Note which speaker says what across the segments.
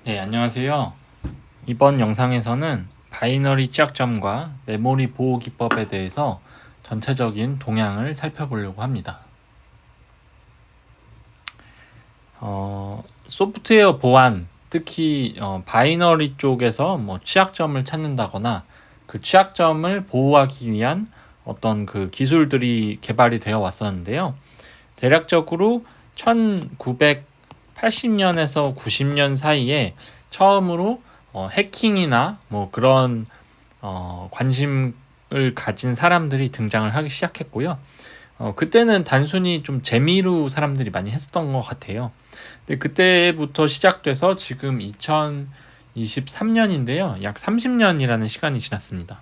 Speaker 1: 네, 안녕하세요. 이번 영상에서는 바이너리 취약점과 메모리 보호 기법에 대해서 전체적인 동향을 살펴보려고 합니다. 소프트웨어 보안, 특히 바이너리 쪽에서 취약점을 찾는다거나 그 취약점을 보호하기 위한 어떤 그 기술들이 개발이 되어 왔었는데요. 대략적으로 1980년에서 90년 사이에 처음으로 해킹이나 그런 관심을 가진 사람들이 등장을 하기 시작했고요. 그때는 단순히 좀 재미로 사람들이 많이 했었던 것 같아요. 근데 그때부터 시작돼서 지금 2023년인데요. 약 30년이라는 시간이 지났습니다.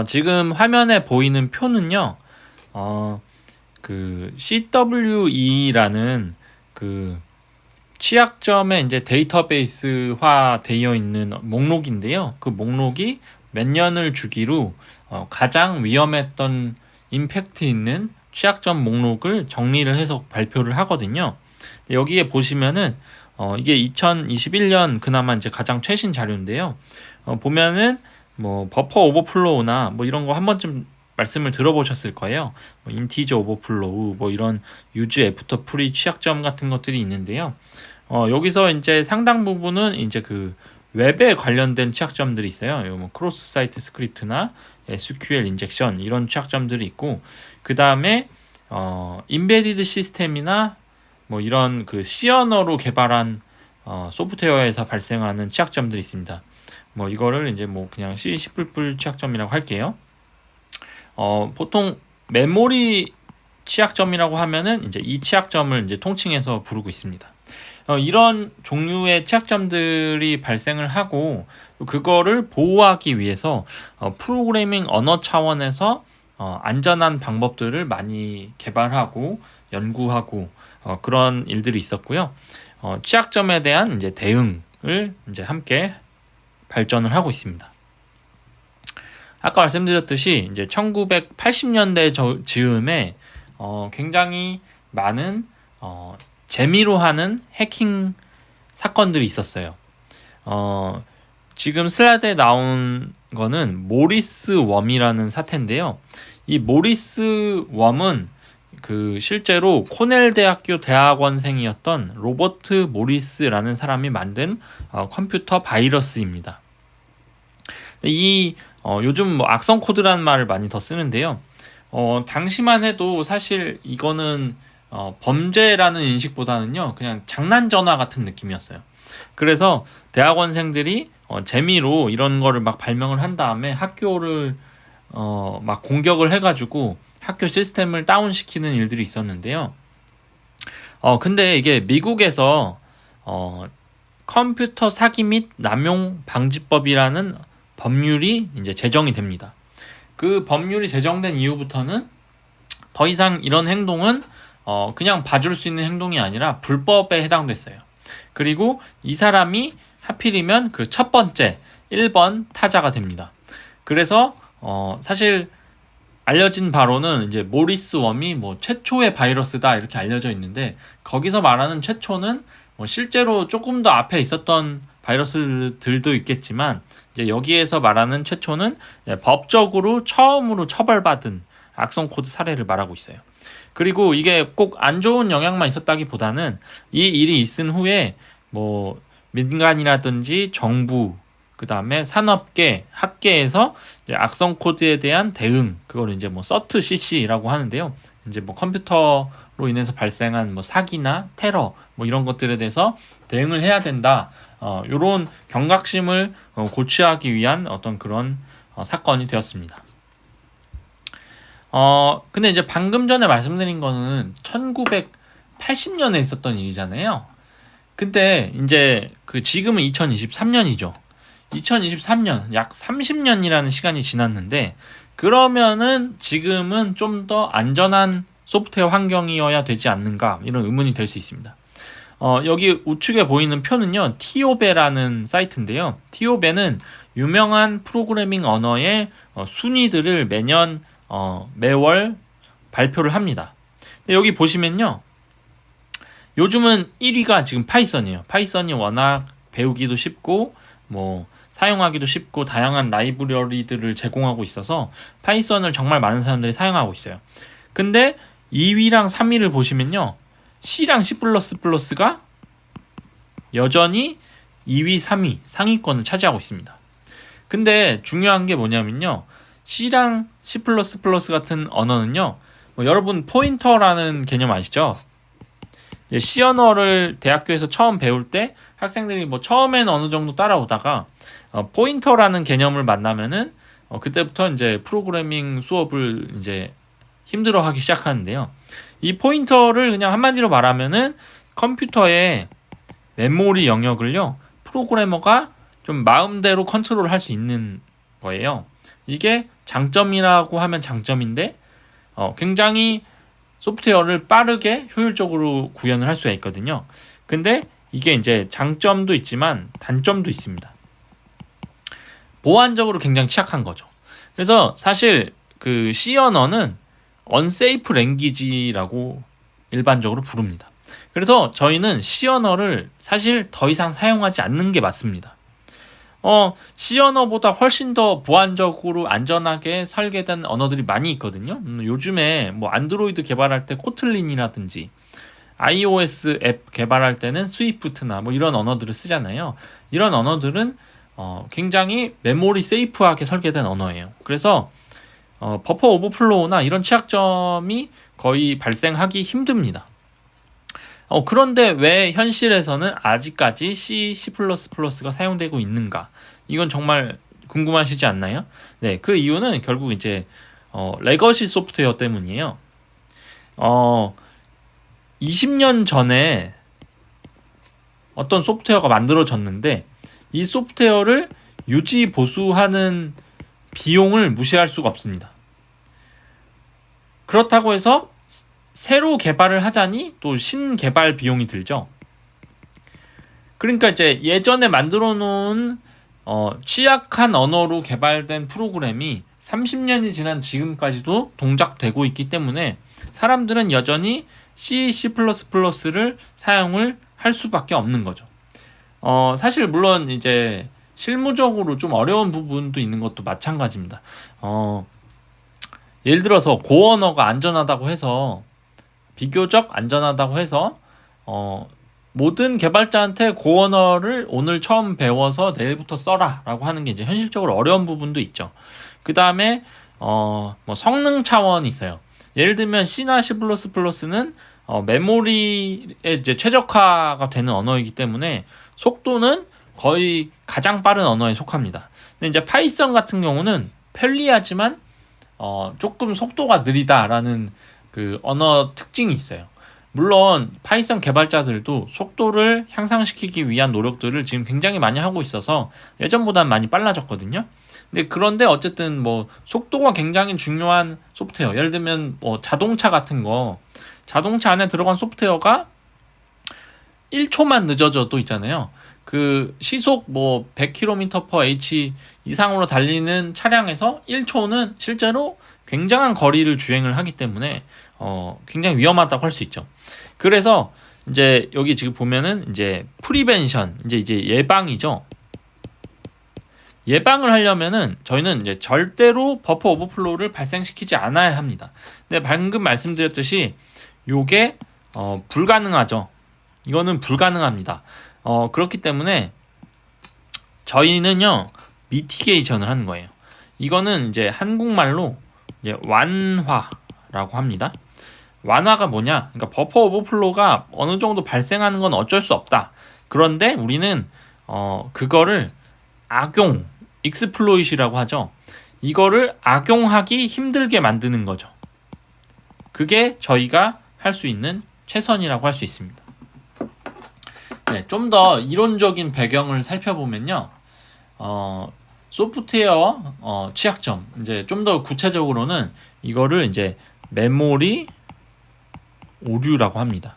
Speaker 1: 지금 화면에 보이는 표는요. 그 CWE라는 그 취약점에 이제 데이터베이스화 되어 있는 목록인데요. 그 목록이 몇 년을 주기로 가장 위험했던 임팩트 있는 취약점 목록을 정리를 해서 발표를 하거든요. 여기에 보시면은 이게 2021년 그나마 이제 가장 최신 자료인데요. 보면은 버퍼 오버플로우나 이런 거 한 번쯤 말씀을 들어보셨을 거예요. 인티저 오버플로우, 이런 유즈 애프터 프리 취약점 같은 것들이 있는데요. 여기서 이제 상당 부분은 이제 그 웹에 관련된 취약점들이 있어요. 크로스 사이트 스크립트나 SQL 인젝션 이런 취약점들이 있고, 그 다음에 인베디드 시스템이나 이런 그 C 언어로 개발한 소프트웨어에서 발생하는 취약점들이 있습니다. 이거를 이제 그냥 C++ 취약점이라고 할게요. 보통 메모리 취약점이라고 하면은 이제 이 취약점을 이제 통칭해서 부르고 있습니다. 이런 종류의 취약점들이 발생을 하고 그거를 보호하기 위해서 프로그래밍 언어 차원에서 안전한 방법들을 많이 개발하고 연구하고 그런 일들이 있었고요. 취약점에 대한 이제 대응을 이제 함께 발전을 하고 있습니다. 아까 말씀드렸듯이 이제 1980년대 즈음에 굉장히 많은 재미로 하는 해킹 사건들이 있었어요. 지금 슬라이드에 나온 거는 모리스 웜이라는 사태인데요. 이 모리스 웜은 그 실제로 코넬 대학교 대학원생이었던 로버트 모리스라는 사람이 만든 컴퓨터 바이러스입니다. 이 요즘 악성 코드라는 말을 많이 더 쓰는데요. 당시만 해도 사실 이거는 범죄라는 인식보다는요, 그냥 장난 전화 같은 느낌이었어요. 그래서 대학원생들이 재미로 이런 거를 막 발명을 한 다음에 학교를 막 공격을 해가지고 학교 시스템을 다운시키는 일들이 있었는데요. 근데 이게 미국에서 컴퓨터 사기 및 남용 방지법이라는 법률이 이제 제정이 됩니다. 그 법률이 제정된 이후부터는 더 이상 이런 행동은 그냥 봐줄 수 있는 행동이 아니라 불법에 해당됐어요. 그리고 이 사람이 하필이면 그 첫 번째 1번 타자가 됩니다. 그래서 사실 알려진 바로는 이제 모리스 웜이 최초의 바이러스다 이렇게 알려져 있는데, 거기서 말하는 최초는 실제로 조금 더 앞에 있었던 바이러스들도 있겠지만, 이제 여기에서 말하는 최초는 법적으로 처음으로 처벌받은 악성 코드 사례를 말하고 있어요. 그리고 이게 꼭 안 좋은 영향만 있었다기보다는 이 일이 있은 후에 민간이라든지 정부, 그 다음에 산업계, 학계에서 이제 악성 코드에 대한 대응, 그걸 이제 서트 CC라고 하는데요. 이제 컴퓨터로 인해서 발생한 사기나 테러, 이런 것들에 대해서 대응을 해야 된다. 요런 경각심을 고취하기 위한 어떤 그런 사건이 되었습니다. 근데 이제 방금 전에 말씀드린 거는 1980년에 있었던 일이잖아요. 근데 이제 지금은 2023년이죠. 2023년, 약 30년이라는 시간이 지났는데, 그러면은 지금은 좀 더 안전한 소프트웨어 환경이어야 되지 않는가, 이런 의문이 될 수 있습니다. 여기 우측에 보이는 표는요, 티오베라는 사이트인데요. 티오베는 유명한 프로그래밍 언어의 순위들을 매월 발표를 합니다. 여기 보시면요, 요즘은 1위가 지금 파이썬이에요. 파이썬이 워낙 배우기도 쉽고 뭐 사용하기도 쉽고 다양한 라이브러리들을 제공하고 있어서 파이썬을 정말 많은 사람들이 사용하고 있어요. 근데 2위랑 3위를 보시면요. C랑 C++가 여전히 2위, 3위 상위권을 차지하고 있습니다. 근데 중요한 게 뭐냐면요. C랑 C++ 같은 언어는요. 여러분 포인터라는 개념 아시죠? C 언어를 대학교에서 처음 배울 때 학생들이 뭐 처음에는 어느 정도 따라오다가 포인터라는 개념을 만나면은 그때부터 이제 프로그래밍 수업을 이제 힘들어하기 시작하는데요. 이 포인터를 그냥 한마디로 말하면은 컴퓨터의 메모리 영역을요 프로그래머가 좀 마음대로 컨트롤할 수 있는 거예요. 이게 장점이라고 하면 장점인데 굉장히 소프트웨어를 빠르게 효율적으로 구현을 할 수가 있거든요. 근데 이게 이제 장점도 있지만 단점도 있습니다. 보안적으로 굉장히 취약한 거죠. 그래서 사실 그 C 언어는 unsafe language라고 일반적으로 부릅니다. 그래서 저희는 C 언어를 사실 더 이상 사용하지 않는 게 맞습니다. C 언어보다 훨씬 더 보안적으로 안전하게 설계된 언어들이 많이 있거든요. 요즘에 뭐 안드로이드 개발할 때 코틀린이라든지 iOS 앱 개발할 때는 스위프트나 뭐 이런 언어들을 쓰잖아요. 이런 언어들은 굉장히 메모리 세이프하게 설계된 언어예요. 그래서 버퍼 오버플로우나 이런 취약점이 거의 발생하기 힘듭니다. 그런데 왜 현실에서는 아직까지 C++가 사용되고 있는가? 이건 정말 궁금하시지 않나요? 네, 그 이유는 결국 이제 레거시 소프트웨어 때문이에요. 20년 전에 어떤 소프트웨어가 만들어졌는데 이 소프트웨어를 유지 보수하는 비용을 무시할 수가 없습니다. 그렇다고 해서 새로 개발을 하자니 또 신개발 비용이 들죠. 그러니까 이제 예전에 만들어 놓은 취약한 언어로 개발된 프로그램이 30년이 지난 지금까지도 동작되고 있기 때문에 사람들은 여전히 C, C++를 사용을 할 수밖에 없는 거죠. 사실 물론 이제 실무적으로 좀 어려운 부분도 있는 것도 마찬가지입니다. 예를 들어서 고언어가 안전하다고 해서 비교적 안전하다고 해서 모든 개발자한테 고언어를 오늘 처음 배워서 내일부터 써라 라고 하는 게 이제 현실적으로 어려운 부분도 있죠. 그 다음에 뭐 성능 차원이 있어요. 예를 들면 C나 C++는 메모리에 이제 최적화가 되는 언어이기 때문에 속도는 거의 가장 빠른 언어에 속합니다. 근데 이제 파이썬 같은 경우는 편리하지만 조금 속도가 느리다라는 그 언어 특징이 있어요. 물론 파이썬 개발자들도 속도를 향상시키기 위한 노력들을 지금 굉장히 많이 하고 있어서 예전보다는 많이 빨라졌거든요. 근데 그런데 어쨌든 뭐 속도가 굉장히 중요한 소프트웨어, 예를 들면 뭐 자동차 같은 거, 자동차 안에 들어간 소프트웨어가 1초만 늦어져도 있잖아요. 그 시속 뭐 100km/h 이상으로 달리는 차량에서 1초는 실제로 굉장한 거리를 주행을 하기 때문에 굉장히 위험하다고 할 수 있죠. 그래서 이제 여기 지금 보면은 이제 프리벤션, 이제 예방이죠. 예방을 하려면은 저희는 이제 절대로 버퍼 오버플로우를 발생시키지 않아야 합니다. 근데 방금 말씀드렸듯이 요게 불가능하죠. 이거는 불가능합니다. 그렇기 때문에 저희는요 미티게이션을 하는 거예요. 이거는 이제 한국말로 이제 완화라고 합니다. 완화가 뭐냐? 그러니까 버퍼 오버플로우가 어느 정도 발생하는 건 어쩔 수 없다. 그런데 우리는 그거를 악용, 익스플로잇이라고 하죠. 이거를 악용하기 힘들게 만드는 거죠. 그게 저희가 할 수 있는 최선이라고 할 수 있습니다. 네, 좀 더 이론적인 배경을 살펴보면요. 소프트웨어 취약점, 이제 좀 더 구체적으로는 이거를 이제 메모리 오류라고 합니다.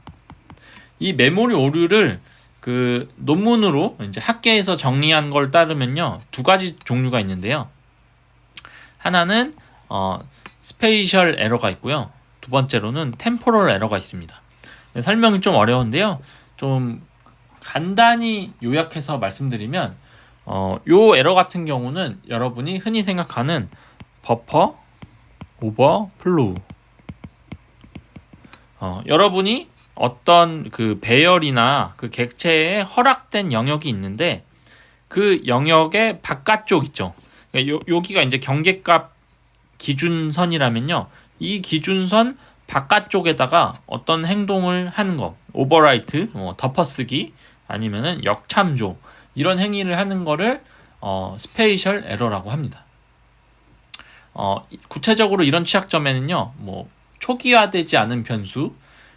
Speaker 1: 이 메모리 오류를 그 논문으로 이제 학계에서 정리한 걸 따르면요, 두 가지 종류가 있는데요. 하나는 스페이셜 에러가 있고요. 두 번째로는 템포럴 에러가 있습니다. 설명이 좀 어려운데요. 좀 간단히 요약해서 말씀드리면 요 에러 같은 경우는 여러분이 흔히 생각하는 버퍼 오버플로우, 여러분이 어떤 그 배열이나 그 객체에 허락된 영역이 있는데 그 영역의 바깥쪽 있죠. 여기가 이제 경계값 기준선이라면요. 이 기준선 바깥쪽에다가 어떤 행동을 하는 거, 오버라이트, 덮어쓰기, 아니면은 역참조, 이런 행위를 하는 거를 스페이셜 에러라고 합니다. 구체적으로 이런 취약점에는요, 뭐 초기화되지 않은 변수,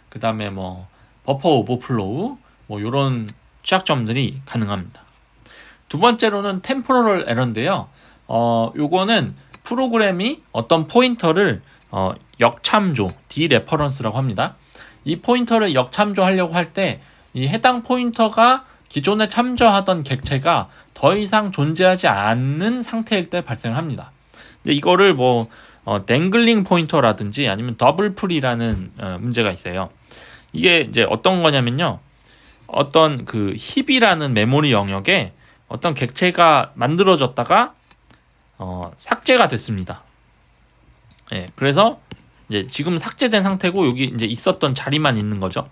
Speaker 1: 그 다음에 뭐 버퍼 오버플로우, 뭐 이런 취약점들이 가능합니다. 두 번째로는 템포럴 에러인데요. 요거는 프로그램이 어떤 포인터를 역참조, 디레퍼런스라고 합니다. 이 포인터를 역참조하려고 할 때 이 해당 포인터가 기존에 참조하던 객체가 더 이상 존재하지 않는 상태일 때 발생을 합니다. 이거를 뭐 댕글링 포인터라든지 아니면 더블 풀이라는 문제가 있어요. 이게 이제 어떤 거냐면요. 어떤 그 힙이라는 메모리 영역에 어떤 객체가 만들어졌다가 삭제가 됐습니다. 예, 그래서 이제 지금 삭제된 상태고 여기 이제 있었던 자리만 있는 거죠.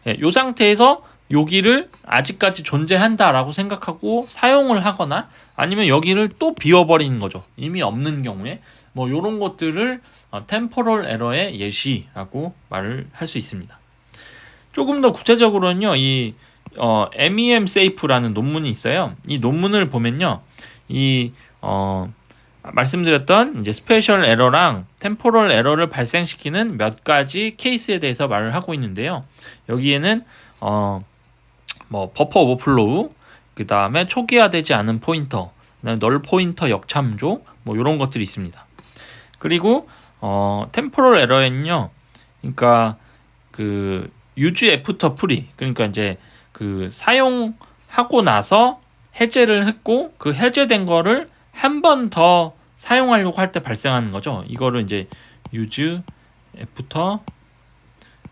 Speaker 1: 예, 이 상태에서 여기를 아직까지 존재한다라고 생각하고 사용을 하거나 아니면 여기를 또 비워버리는 거죠. 이미 없는 경우에 뭐 이런 것들을 템포럴 에러의 예시라고 말을 할 수 있습니다. 조금 더 구체적으로는요, 이 MEM safe라는 논문이 있어요. 이 논문을 보면요, 이 말씀드렸던 이제 스페셜 에러랑 템포럴 에러를 발생시키는 몇 가지 케이스에 대해서 말을 하고 있는데요. 여기에는 뭐 버퍼 오버플로우, 그 다음에 초기화되지 않은 포인터, 그다음에 널 포인터 역참조, 뭐 이런 것들이 있습니다. 그리고 템포럴 에러에는요, 그러니까 그 유즈 애프터 프리, 그러니까 이제 그 사용하고 나서 해제를 했고 그 해제된 거를 한 번 더 사용하려고 할 때 발생하는 거죠. 이거를 이제 유즈 애프터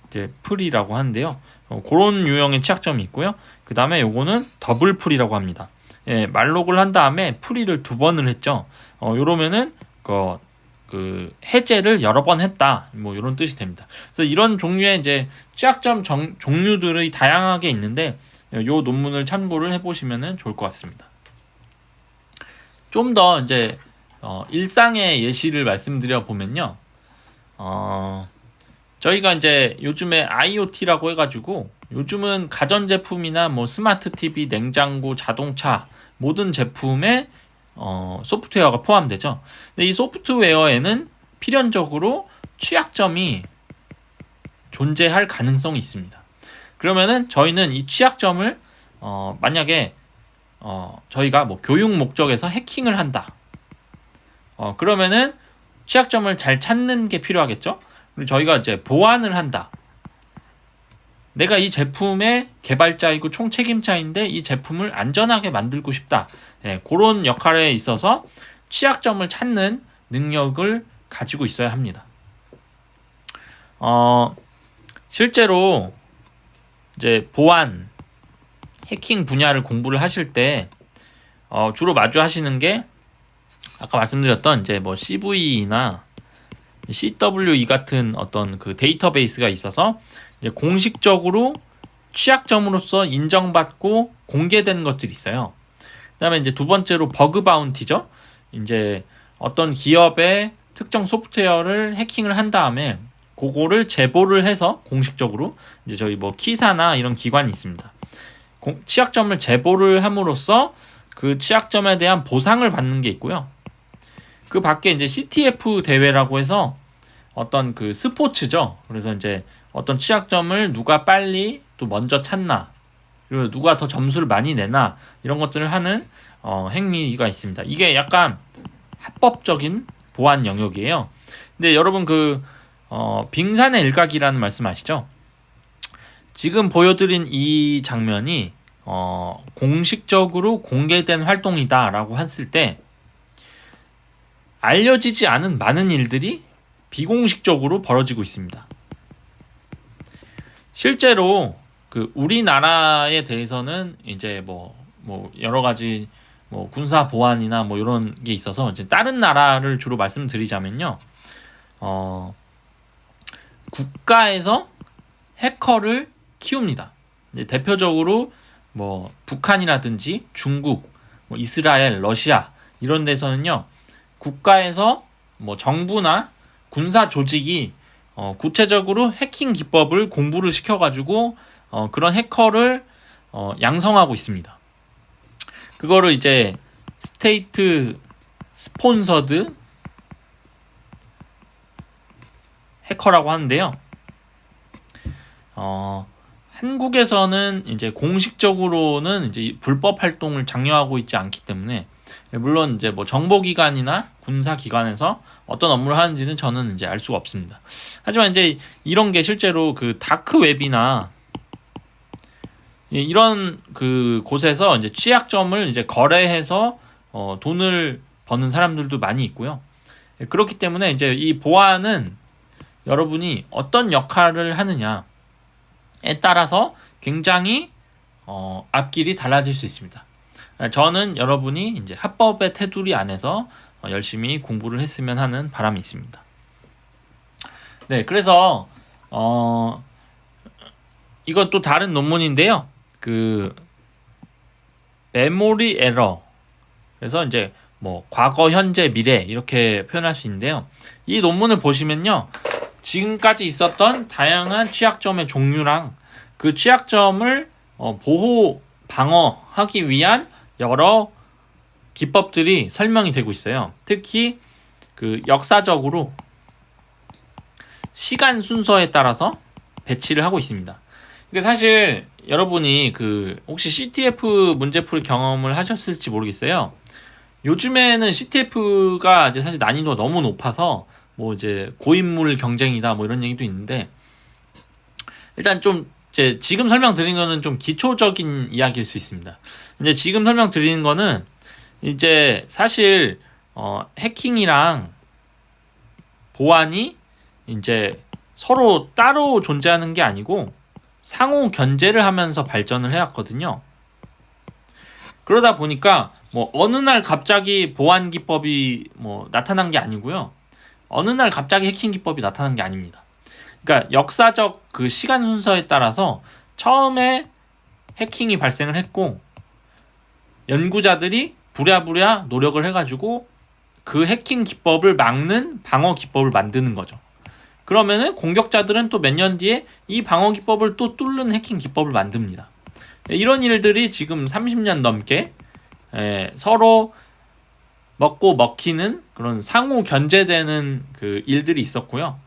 Speaker 1: 이제 풀이라고 하는데요. 그런 유형의 취약점이 있고요. 그 다음에 요거는 더블 풀이라고 합니다. 예, 말록을 한 다음에 풀이를 2번을 했죠. 요러면은 그 해제를 여러 번 했다. 뭐 이런 뜻이 됩니다. 그래서 이런 종류의 이제 취약점 종류들이 다양하게 있는데 요 논문을 참고를 해보시면 좋을 것 같습니다. 좀 더 이제 일상의 예시를 말씀드려 보면요. 저희가 이제 요즘에 IoT라고 해가지고 요즘은 가전제품이나 뭐 스마트 TV, 냉장고, 자동차 모든 제품에 소프트웨어가 포함되죠. 근데 이 소프트웨어에는 필연적으로 취약점이 존재할 가능성이 있습니다. 그러면은 저희는 이 취약점을 만약에 저희가 뭐 교육 목적에서 해킹을 한다. 그러면은 취약점을 잘 찾는 게 필요하겠죠. 그리고 저희가 이제 보완을 한다. 내가 이 제품의 개발자이고 총책임자인데 이 제품을 안전하게 만들고 싶다. 네, 그런 역할에 있어서 취약점을 찾는 능력을 가지고 있어야 합니다. 실제로 이제 보안, 해킹 분야를 공부를 하실 때 주로 마주하시는 게 아까 말씀드렸던 이제 뭐 CVE나 CWE 같은 어떤 그 데이터베이스가 있어서 이제 공식적으로 취약점으로서 인정받고 공개된 것들이 있어요. 그다음에 이제 두 번째로 버그 바운티죠. 이제 어떤 기업의 특정 소프트웨어를 해킹을 한 다음에 그거를 제보를 해서 공식적으로 이제 저희 뭐 키사나 이런 기관이 있습니다. 취약점을 제보를 함으로써 그 취약점에 대한 보상을 받는 게 있고요. 그 밖에 이제 CTF 대회라고 해서 어떤 그 스포츠죠. 그래서 이제 어떤 취약점을 누가 빨리 또 먼저 찾나, 그리고 누가 더 점수를 많이 내나 이런 것들을 하는 행위가 있습니다. 이게 약간 합법적인 보안 영역이에요. 근데 여러분 그 빙산의 일각이라는 말씀 아시죠? 지금 보여드린 이 장면이 공식적으로 공개된 활동이다라고 했을 때 알려지지 않은 많은 일들이 비공식적으로 벌어지고 있습니다. 실제로 그 우리나라에 대해서는 이제 뭐 여러 가지 뭐 군사 보안이나 뭐 이런 게 있어서 이제 다른 나라를 주로 말씀드리자면요. 국가에서 해커를 키웁니다. 이제 대표적으로 뭐 북한이라든지 중국, 뭐 이스라엘, 러시아 이런 데서는요. 국가에서 뭐 정부나 군사 조직이 구체적으로 해킹 기법을 공부를 시켜가지고 그런 해커를 양성하고 있습니다. 그거를 이제 스테이트 스폰서드 해커라고 하는데요. 한국에서는 이제 공식적으로는 이제 불법 활동을 장려하고 있지 않기 때문에 물론 이제 뭐 정보기관이나 군사기관에서 어떤 업무를 하는지는 저는 이제 알 수가 없습니다. 하지만 이제 이런 게 실제로 그 다크웹이나 이런 그 곳에서 이제 취약점을 이제 거래해서 돈을 버는 사람들도 많이 있고요. 그렇기 때문에 이제 이 보안은 여러분이 어떤 역할을 하느냐에 따라서 굉장히 앞길이 달라질 수 있습니다. 저는 여러분이 이제 합법의 테두리 안에서 열심히 공부를 했으면 하는 바람이 있습니다. 네, 그래서 이것도 다른 논문인데요. 그 메모리 에러. 그래서 이제 뭐 과거, 현재, 미래 이렇게 표현할 수 있는데요. 이 논문을 보시면요. 지금까지 있었던 다양한 취약점의 종류랑 그 취약점을 보호, 방어하기 위한 여러 기법들이 설명이 되고 있어요. 특히 그 역사적으로 시간 순서에 따라서 배치를 하고 있습니다. 그러니까 사실 여러분이 그 혹시 CTF 문제풀이 경험을 하셨을지 모르겠어요. 요즘에는 CTF가 이제 사실 난이도가 너무 높아서 뭐 이제 고인물 경쟁이다 뭐 이런 얘기도 있는데 일단 좀 이제 지금 설명드린 거는 좀 기초적인 이야기일 수 있습니다. 이제 지금 설명드리는 거는 이제 사실 해킹이랑 보안이 이제 서로 따로 존재하는 게 아니고 상호 견제를 하면서 발전을 해왔거든요. 그러다 보니까 뭐 어느 날 갑자기 보안 기법이 뭐 나타난 게 아니고요. 어느 날 갑자기 해킹 기법이 나타난 게 아닙니다. 그러니까 역사적 그 시간 순서에 따라서 처음에 해킹이 발생을 했고 연구자들이 부랴부랴 노력을 해가지고 그 해킹 기법을 막는 방어 기법을 만드는 거죠. 그러면은 공격자들은 또 몇 년 뒤에 이 방어 기법을 또 뚫는 해킹 기법을 만듭니다. 이런 일들이 지금 30년 넘게 서로 먹고 먹히는 그런 상호 견제되는 그 일들이 있었고요.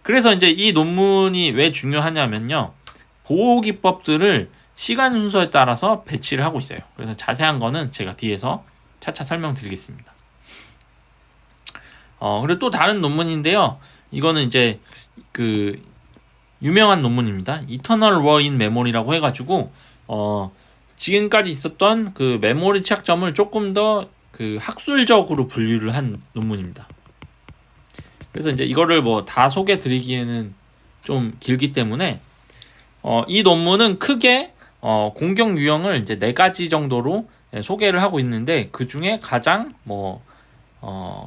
Speaker 1: 그래서 이제 이 논문이 왜 중요하냐면요. 보호 기법들을 시간 순서에 따라서 배치를 하고 있어요. 그래서 자세한 거는 제가 뒤에서 차차 설명드리겠습니다. 그리고 또 다른 논문인데요. 이거는 이제 그 유명한 논문입니다. Eternal War in Memory라고 해가지고 지금까지 있었던 그 메모리 취약점을 조금 더 그 학술적으로 분류를 한 논문입니다. 그래서 이제 이거를 뭐 다 소개 드리기에는 좀 길기 때문에 이 논문은 크게 공격 유형을 이제 4가지 정도로 소개를 하고 있는데 그 중에 가장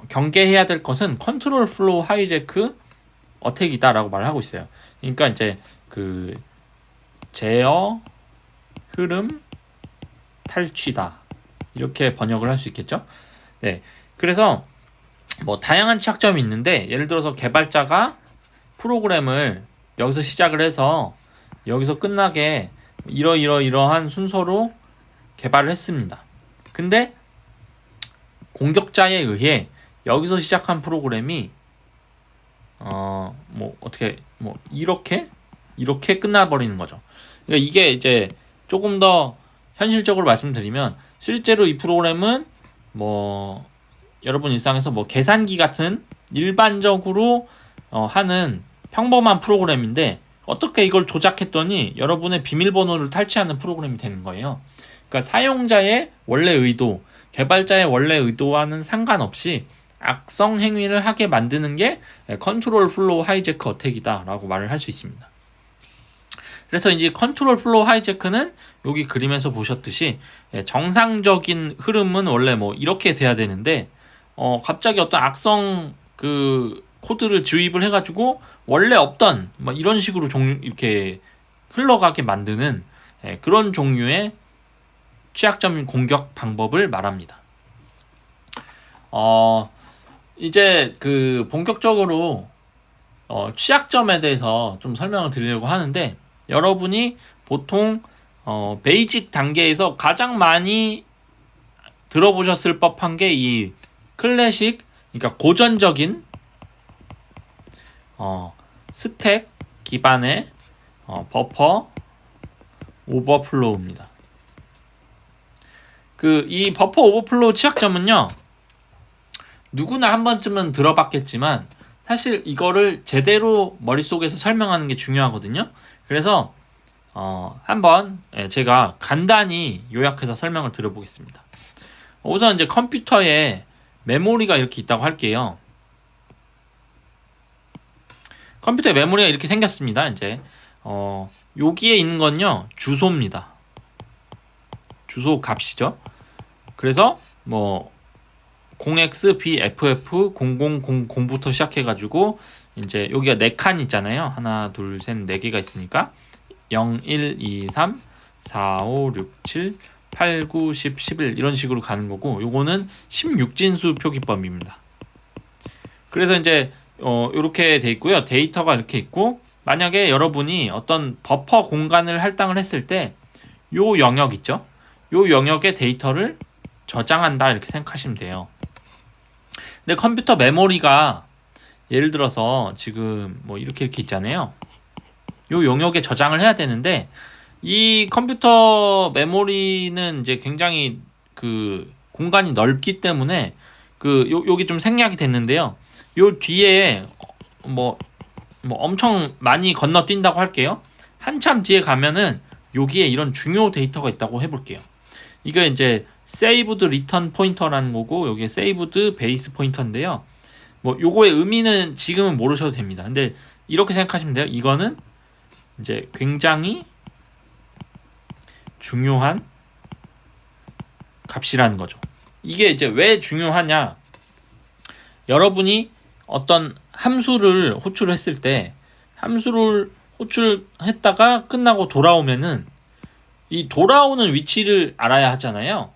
Speaker 1: 경계해야 될 것은 컨트롤 플로우 하이제크 어택이다라고 말을 하고 있어요. 그러니까 이제 그 제어 흐름 탈취다 이렇게 번역을 할 수 있겠죠. 네, 그래서 뭐 다양한 취약점이 있는데 예를 들어서 개발자가 프로그램을 여기서 시작을 해서 여기서 끝나게 이러한 순서로 개발을 했습니다. 근데 공격자에 의해 여기서 시작한 프로그램이 이렇게 끝나버리는 거죠. 그러니까 이게 이제 조금 더 현실적으로 말씀드리면 실제로 이 프로그램은 여러분 일상에서 계산기 같은 일반적으로 하는 평범한 프로그램인데 어떻게 이걸 조작했더니 여러분의 비밀번호를 탈취하는 프로그램이 되는 거예요. 그러니까 사용자의 원래 의도, 개발자의 원래 의도와는 상관없이 악성 행위를 하게 만드는 게 컨트롤 플로우 하이제크 어택이다 라고 말을 할 수 있습니다. 그래서 이제 컨트롤 플로우 하이제크는 여기 그림에서 보셨듯이 정상적인 흐름은 원래 뭐 이렇게 돼야 되는데 갑자기 어떤 악성 그 코드를 주입을 해가지고 원래 없던 뭐 이런 식으로 이렇게 흘러가게 만드는 그런 종류의 취약점 공격 방법을 말합니다. 이제 그 본격적으로 취약점에 대해서 좀 설명을 드리려고 하는데, 여러분이 보통 베이직 단계에서 가장 많이 들어보셨을 법한 게 이 클래식, 그러니까 고전적인 스택 기반의 버퍼 오버플로우입니다. 이 버퍼 오버플로우 취약점은요, 누구나 한 번쯤은 들어봤겠지만 사실 이거를 제대로 머릿속에서 설명하는 게 중요하거든요. 그래서 한번 제가 간단히 요약해서 설명을 드려보겠습니다. 우선 이제 컴퓨터에 메모리가 이렇게 있다고 할게요. 컴퓨터에 메모리가 이렇게 생겼습니다. 이제 여기에 있는 건요, 주소입니다. 주소 값이죠. 그래서 뭐 0xbff0000부터 시작해가지고 이제 여기가 4칸 있잖아요. 하나, 둘, 셋, 4개가 있으니까 0, 1, 2, 3, 4, 5, 6, 7, 8, 9, 10, 11 이런 식으로 가는 거고, 요거는 16진수 표기법입니다. 그래서 이제 이렇게 돼 있고요. 데이터가 이렇게 있고, 만약에 여러분이 어떤 버퍼 공간을 할당을 했을 때 요 영역 있죠? 요 영역의 데이터를 저장한다 이렇게 생각하시면 돼요. 근데 컴퓨터 메모리가 예를 들어서 지금 뭐 이렇게 있잖아요. 요 영역에 저장을 해야 되는데, 이 컴퓨터 메모리는 이제 굉장히 그 공간이 넓기 때문에 여기 좀 생략이 됐는데요. 요 뒤에 뭐 엄청 많이 건너뛴다고 할게요. 한참 뒤에 가면은 여기에 이런 중요 데이터가 있다고 해볼게요. 이게 이제 saved return pointer라는 거고, 여기에 saved base pointer인데요. 뭐 요거의 의미는 지금은 모르셔도 됩니다. 근데 이렇게 생각하시면 돼요. 이거는 이제 굉장히 중요한 값이라는 거죠. 이게 이제 왜 중요하냐? 여러분이 어떤 함수를 호출했을 때, 함수를 호출했다가 끝나고 돌아오면은 이 돌아오는 위치를 알아야 하잖아요.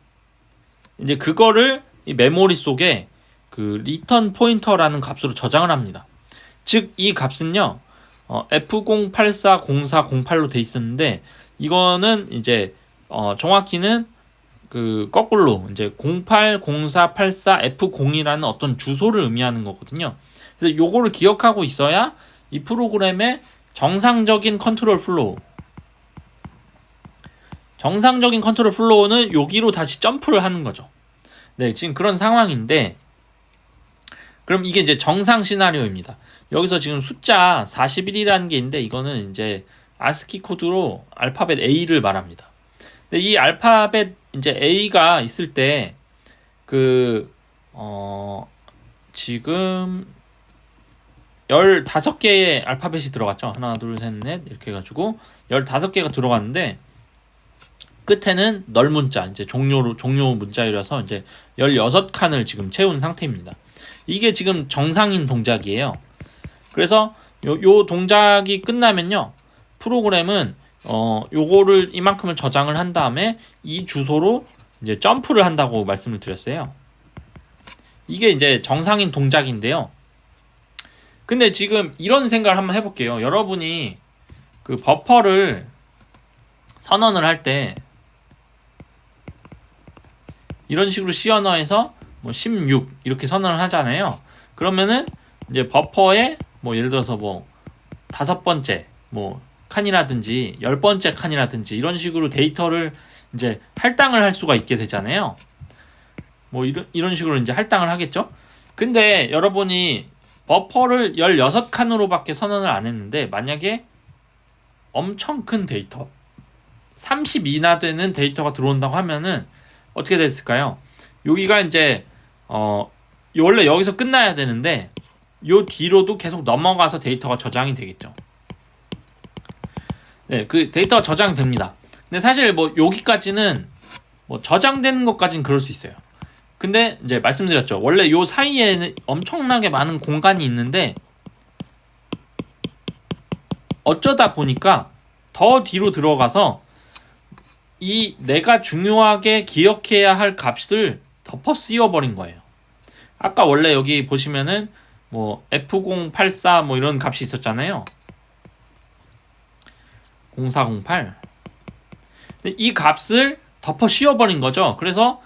Speaker 1: 이제 그거를 이 메모리 속에 그 리턴 포인터라는 값으로 저장을 합니다. 즉 이 값은요, F0840408로 돼 있었는데, 이거는 이제 정확히는 그 거꾸로 이제 080484F0이라는 어떤 주소를 의미하는 거거든요. 그래서 요거를 기억하고 있어야 이 프로그램의 정상적인 컨트롤 플로우는 여기로 다시 점프를 하는 거죠. 네, 지금 그런 상황인데, 그럼 이게 이제 정상 시나리오입니다. 여기서 지금 숫자 41이라는 게 있는데, 이거는 이제 ASCII 코드로 알파벳 A를 말합니다. 근데 이 알파벳 이제 A가 있을 때 지금 15개의 알파벳이 들어갔죠. 하나, 둘, 셋, 넷 이렇게 해가지고 15개가 들어갔는데, 끝에는 널 문자, 이제 종료 문자이라서 이제 16칸을 지금 채운 상태입니다. 이게 지금 정상인 동작이에요. 그래서 요 동작이 끝나면요, 프로그램은 요거를 이만큼을 저장을 한 다음에 이 주소로 이제 점프를 한다고 말씀을 드렸어요. 이게 이제 정상인 동작인데요. 근데 지금 이런 생각을 한번 해볼게요. 여러분이 그 버퍼를 선언을 할 때 이런 식으로 C 언어에서 뭐 16 이렇게 선언을 하잖아요. 그러면은 이제 버퍼에 뭐 예를 들어서 뭐 5번째 뭐 칸이라든지 10번째 칸이라든지 이런 식으로 데이터를 이제 할당을 할 수가 있게 되잖아요. 뭐 이런 식으로 이제 할당을 하겠죠. 근데 여러분이 버퍼를 16칸으로밖에 선언을 안 했는데, 만약에 엄청 큰 데이터 30이나 되는 데이터가 들어온다고 하면은 어떻게 됐을까요? 여기가 이제 원래 여기서 끝나야 되는데 요 뒤로도 계속 넘어가서 데이터가 저장이 되겠죠. 네, 그 데이터가 저장됩니다. 근데 사실 뭐 여기까지는 뭐 저장되는 것까지는 그럴 수 있어요. 근데 이제 말씀드렸죠. 원래 요 사이에는 엄청나게 많은 공간이 있는데 어쩌다 보니까 더 뒤로 들어가서 이 내가 중요하게 기억해야 할 값을 덮어 씌워버린 거예요. 아까 원래 여기 보시면은 뭐 F084 뭐 이런 값이 있었잖아요. 0408. 이 값을 덮어 씌워버린 거죠. 그래서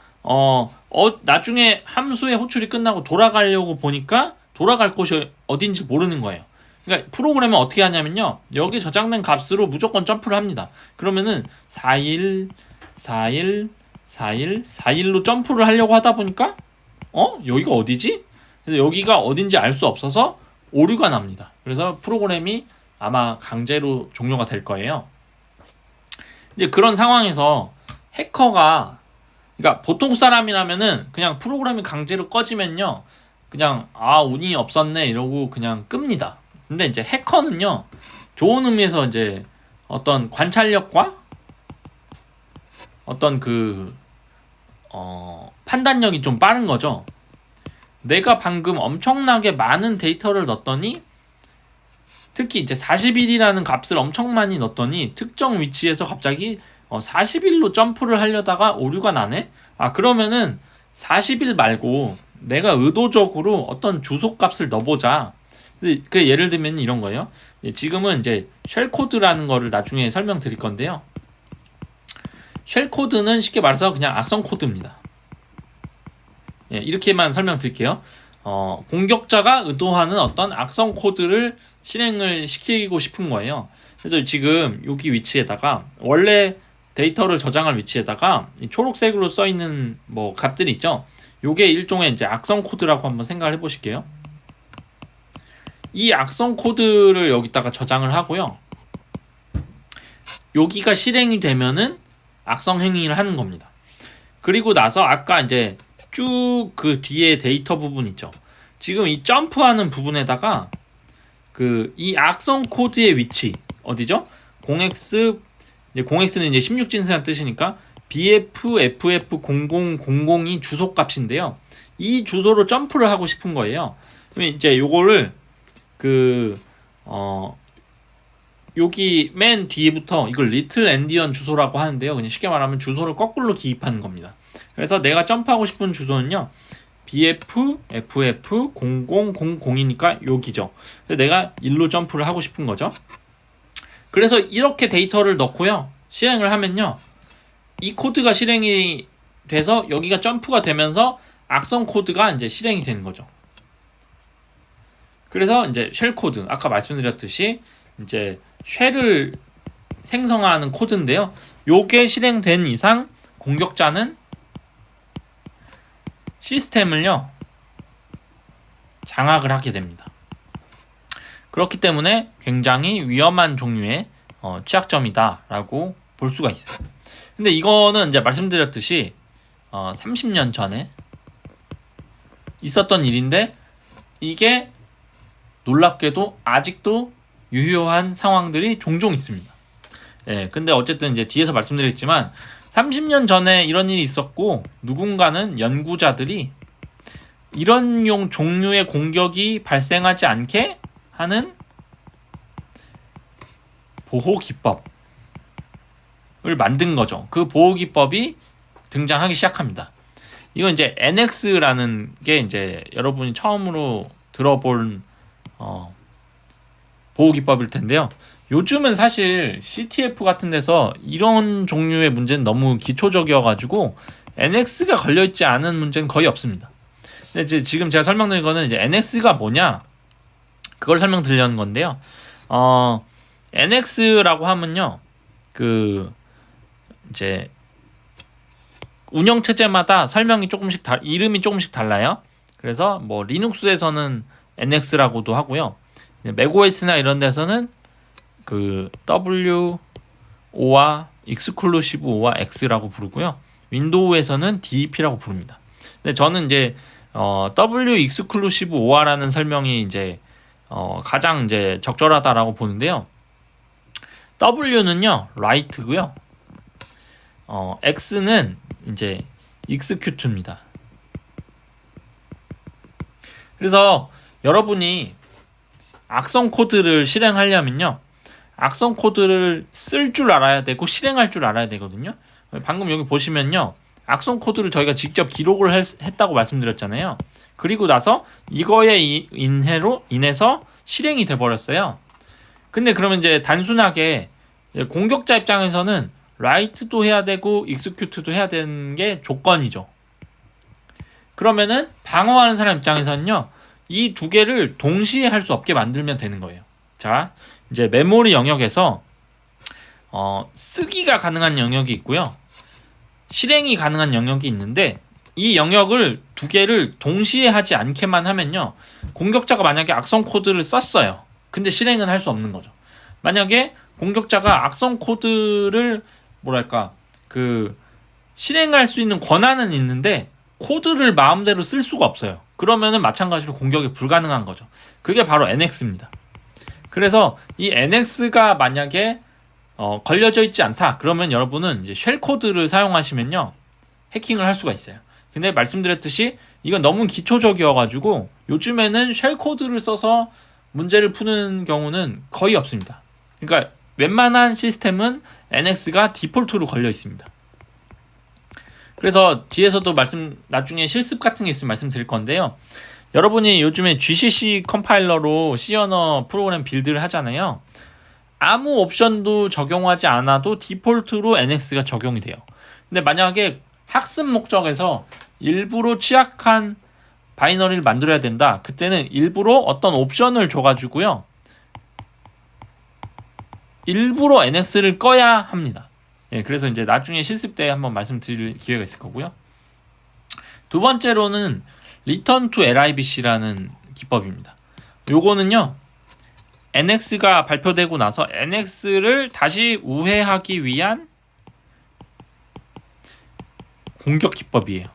Speaker 1: 나중에 함수의 호출이 끝나고 돌아가려고 보니까 돌아갈 곳이 어딘지 모르는 거예요. 그러니까 프로그램은 어떻게 하냐면요. 여기 저장된 값으로 무조건 점프를 합니다. 그러면은 41, 41, 41, 41로 점프를 하려고 하다 보니까 여기가 어디지? 그래서 여기가 어딘지 알 수 없어서 오류가 납니다. 그래서 프로그램이 아마 강제로 종료가 될 거예요. 이제 그런 상황에서 해커가, 그러니까 보통 사람이라면은 그냥 프로그램이 강제로 꺼지면요, 그냥 운이 없었네 이러고 그냥 끕니다. 근데 이제 해커는요, 좋은 의미에서 이제 어떤 관찰력과 어떤 판단력이 좀 빠른 거죠. 내가 방금 엄청나게 많은 데이터를 넣었더니, 특히 이제 41이라는 값을 엄청 많이 넣었더니 특정 위치에서 갑자기 41로 점프를 하려다가 오류가 나네? 그러면은 41 말고 내가 의도적으로 어떤 주소값을 넣어보자. 그 예를 들면 이런 거예요. 지금은 이제 쉘 코드라는 거를 나중에 설명드릴 건데요. 쉘 코드는 쉽게 말해서 그냥 악성 코드입니다. 이렇게만 설명드릴게요. 공격자가 의도하는 어떤 악성 코드를 실행을 시키고 싶은 거예요. 그래서 지금 여기 위치에다가 원래 데이터를 저장할 위치에다가 초록색으로 써 있는 뭐 값들이 있죠. 요게 일종의 이제 악성 코드라고 한번 생각을 해보실게요. 이 악성 코드를 여기다가 저장을 하고요. 여기가 실행이 되면은 악성 행위를 하는 겁니다. 그리고 나서 아까 이제 쭉 그 뒤에 데이터 부분 있죠. 지금 이 점프하는 부분에다가 이 악성 코드의 위치 어디죠? 0x, 이제 0x는 이제 16진수라는 뜻이니까 BF0000이 주소값인데요. 이 주소로 점프를 하고 싶은 거예요. 그러면 이제 요거를 여기 맨 뒤부터 이걸 리틀 엔디언 주소라고 하는데요. 그냥 쉽게 말하면 주소를 거꾸로 기입하는 겁니다. 그래서 내가 점프하고 싶은 주소는요. BFFF0000이니까 여기죠. 그래서 내가 1로 점프를 하고 싶은 거죠. 그래서 이렇게 데이터를 넣고요. 실행을 하면요. 이 코드가 실행이 돼서 여기가 점프가 되면서 악성 코드가 이제 실행이 되는 거죠. 그래서 이제 쉘 코드, 아까 말씀드렸듯이 이제 쉘을 생성하는 코드인데요. 요게 실행된 이상 공격자는 시스템을요 장악을 하게 됩니다. 그렇기 때문에 굉장히 위험한 종류의 취약점이다라고 볼 수가 있어요. 근데 이거는 이제 말씀드렸듯이 30년 전에 있었던 일인데 이게 놀랍게도 아직도 유효한 상황들이 종종 있습니다. 근데 어쨌든 이제 뒤에서 말씀드렸지만 30년 전에 이런 일이 있었고 누군가는 연구자들이 이런 종류의 공격이 발생하지 않게 하는 보호 기법을 만든 거죠. 그 보호 기법이 등장하기 시작합니다. 이건 이제 NX라는 게 이제 여러분이 처음으로 들어본 보호 기법일 텐데요. 요즘은 사실 CTF 같은 데서 이런 종류의 문제는 너무 기초적이어가지고 NX가 걸려있지 않은 문제는 거의 없습니다. 근데 이제 지금 제가 설명드린 거는 이제 NX가 뭐냐 그걸 설명드리려는 건데요. NX라고 하면요, 이제 운영체제마다 설명이 조금씩 이름이 조금씩 달라요. 그래서 뭐 리눅스에서는 NX라고도 하고요. 맥OS나 이런 데서는 WO와 익스클루시브 O와 X라고 부르고요. 윈도우에서는 DEP라고 부릅니다. 근데 저는 이제 W 익스클루시브 O라는 설명이 이제 가장 이제 적절하다라고 보는데요. W는요, write고요. X는 이제 execute입니다. 그래서 여러분이 악성 코드를 실행하려면요, 악성 코드를 쓸 줄 알아야 되고 실행할 줄 알아야 되거든요. 방금 여기 보시면요, 악성 코드를 저희가 직접 기록을 했다고 말씀드렸잖아요. 그리고 나서 이거에 인해서 실행이 돼버렸어요. 근데 그러면 이제 단순하게 공격자 입장에서는 write도 해야 되고 execute도 해야 되는 게 조건이죠. 그러면은 방어하는 사람 입장에서는요, 이 두 개를 동시에 할 수 없게 만들면 되는 거예요. 자, 이제 메모리 영역에서 쓰기가 가능한 영역이 있고요, 실행이 가능한 영역이 있는데, 이 영역을 두 개를 동시에 하지 않게만 하면요, 공격자가 만약에 악성 코드를 썼어요. 근데 실행은 할 수 없는 거죠. 만약에 공격자가 악성 코드를 실행할 수 있는 권한은 있는데 코드를 마음대로 쓸 수가 없어요. 그러면은 마찬가지로 공격이 불가능한 거죠. 그게 바로 NX입니다. 그래서 이 NX가 만약에 걸려져 있지 않다, 그러면 여러분은 이제 쉘 코드를 사용하시면요, 해킹을 할 수가 있어요. 근데 말씀드렸듯이 이건 너무 기초적이어가지고 요즘에는 쉘 코드를 써서 문제를 푸는 경우는 거의 없습니다. 그러니까 웬만한 시스템은 NX가 디폴트로 걸려 있습니다. 그래서 뒤에서도 나중에 실습 같은 게 있으면 말씀드릴 건데요. 여러분이 요즘에 GCC 컴파일러로 C 언어 프로그램 빌드를 하잖아요. 아무 옵션도 적용하지 않아도 디폴트로 NX가 적용이 돼요. 근데 만약에 학습 목적에서 일부러 취약한 바이너리를 만들어야 된다, 그때는 일부러 어떤 옵션을 줘가지고요, 일부러 NX를 꺼야 합니다. 그래서 이제 나중에 실습 때 한번 말씀드릴 기회가 있을 거고요. 두 번째로는 return to libc라는 기법입니다. 요거는요, NX가 발표되고 나서 NX를 다시 우회하기 위한 공격 기법이에요.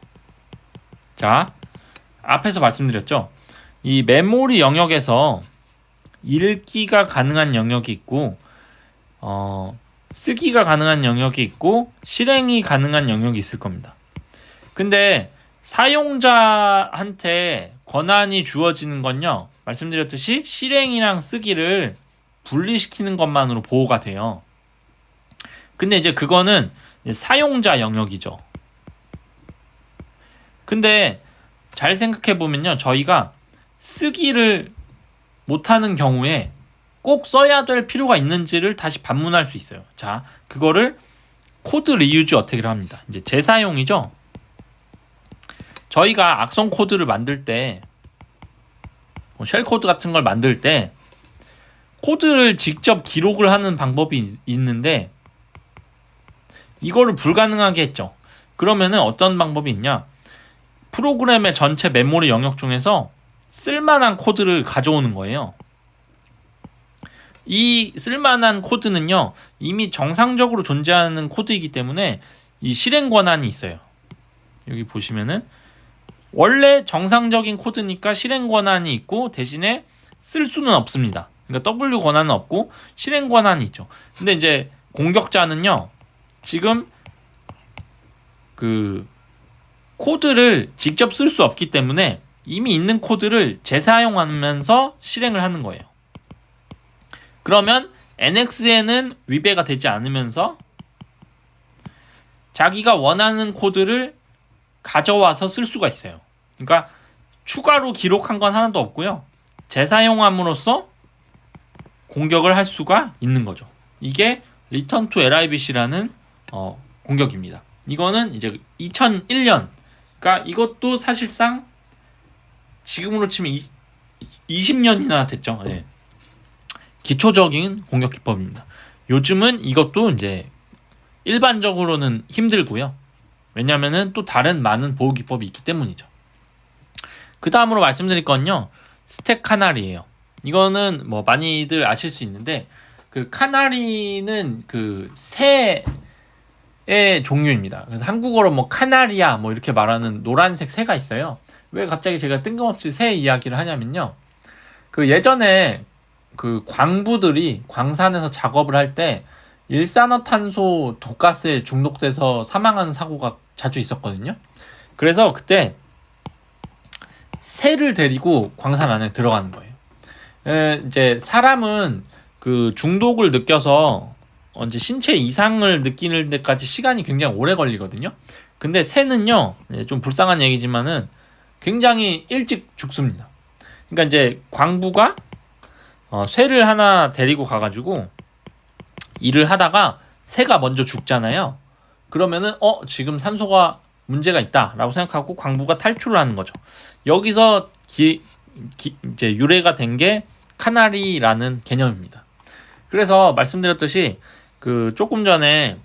Speaker 1: 자, 앞에서 말씀드렸죠. 이 메모리 영역에서 읽기가 가능한 영역이 있고, 쓰기가 가능한 영역이 있고, 실행이 가능한 영역이 있을 겁니다. 근데 사용자한테 권한이 주어지는 건요, 말씀드렸듯이 실행이랑 쓰기를 분리시키는 것만으로 보호가 돼요. 근데 이제 그거는 사용자 영역이죠. 근데 잘 생각해보면요, 저희가 쓰기를 못하는 경우에 꼭 써야 될 필요가 있는지를 다시 반문할 수 있어요. 자, 그거를 코드 리유즈 어택이라 합니다. 이제 재사용이죠. 저희가 악성 코드를 만들 때, 쉘 코드 같은 걸 만들 때 코드를 직접 기록을 하는 방법이 있는데 이거를 불가능하게 했죠. 그러면은 어떤 방법이 있냐? 프로그램의 전체 메모리 영역 중에서 쓸만한 코드를 가져오는 거예요. 이 쓸만한 코드는요, 이미 정상적으로 존재하는 코드이기 때문에 이 실행 권한이 있어요. 여기 보시면은 원래 정상적인 코드니까 실행 권한이 있고 대신에 쓸 수는 없습니다. 그러니까 W 권한은 없고 실행 권한이 있죠. 근데 이제 공격자는요, 지금 그 코드를 직접 쓸 수 없기 때문에 이미 있는 코드를 재사용하면서 실행을 하는 거예요. 그러면 NX에는 위배가 되지 않으면서 자기가 원하는 코드를 가져와서 쓸 수가 있어요. 그러니까 추가로 기록한 건 하나도 없고요, 재사용함으로써 공격을 할 수가 있는 거죠. 이게 Return to libc라는 공격입니다. 이거는 이제 2001년, 그러니까 이것도 사실상 지금으로 치면 20년이나 됐죠. 네. 기초적인 공격 기법입니다. 요즘은 이것도 이제 일반적으로는 힘들고요. 왜냐면은 또 다른 많은 보호 기법이 있기 때문이죠. 그 다음으로 말씀드릴 건요, 스택 카나리예요. 이거는 뭐 많이들 아실 수 있는데, 그 카나리는 그 새의 종류입니다. 그래서 한국어로 뭐 카나리아 뭐 이렇게 말하는 노란색 새가 있어요. 왜 갑자기 제가 뜬금없이 새 이야기를 하냐면요, 그 예전에 그 광부들이 광산에서 작업을 할 때 일산화탄소 독가스에 중독돼서 사망하는 사고가 자주 있었거든요. 그래서 그때 새를 데리고 광산 안에 들어가는 거예요. 이제 사람은 그 중독을 느껴서 이제 신체 이상을 느끼는 데까지 시간이 굉장히 오래 걸리거든요. 근데 새는요, 좀 불쌍한 얘기지만은 굉장히 일찍 죽습니다. 그러니까 이제 광부가 새를 하나 데리고 가가지고 일을 하다가 새가 먼저 죽잖아요. 그러면은 지금 산소가 문제가 있다라고 생각하고 광부가 탈출을 하는 거죠. 여기서 이제 유래가 된 게 카나리라는 개념입니다. 그래서 말씀드렸듯이 그 조금 전에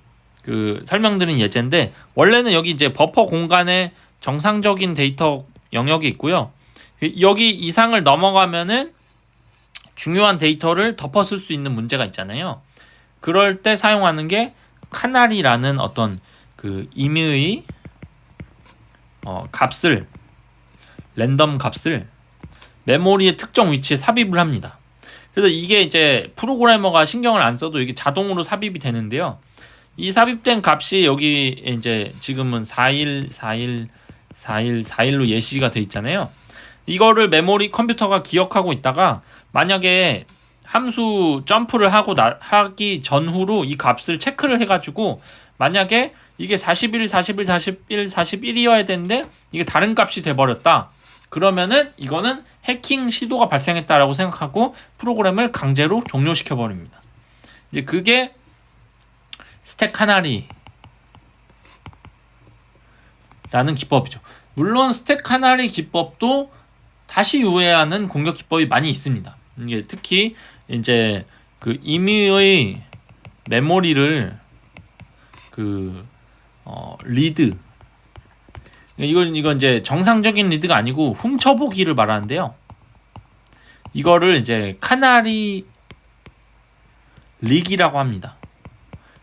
Speaker 1: 그 설명드린 예제인데, 원래는 여기 이제 버퍼 공간에 정상적인 데이터 영역이 있고요. 여기 이상을 넘어가면은 중요한 데이터를 덮어쓸 수 있는 문제가 있잖아요. 그럴 때 사용하는 게 카나리라는 어떤 그 임의의 값을, 랜덤 값을 메모리의 특정 위치에 삽입을 합니다. 그래서 이게 이제 프로그래머가 신경을 안 써도 이게 자동으로 삽입이 되는데요. 이 삽입된 값이 여기 이제 지금은 41414141로 예시가 돼 있잖아요. 이거를 메모리 컴퓨터가 기억하고 있다가 만약에 함수 점프를 하기 전후로 이 값을 체크를 해가지고 만약에 이게 41, 41, 41, 41이어야 되는데 이게 다른 값이 돼버렸다. 그러면은 이거는 해킹 시도가 발생했다라고 생각하고 프로그램을 강제로 종료시켜 버립니다. 이제 그게 스택 카나리라는 기법이죠. 물론 스택 카나리 기법도 다시 유예하는 공격 기법이 많이 있습니다. 이게 특히 이제 그 임의의 메모리를 리드, 이건 이제 정상적인 리드가 아니고 훔쳐보기를 말하는데요. 이거를 이제 카나리 릭이라고 합니다.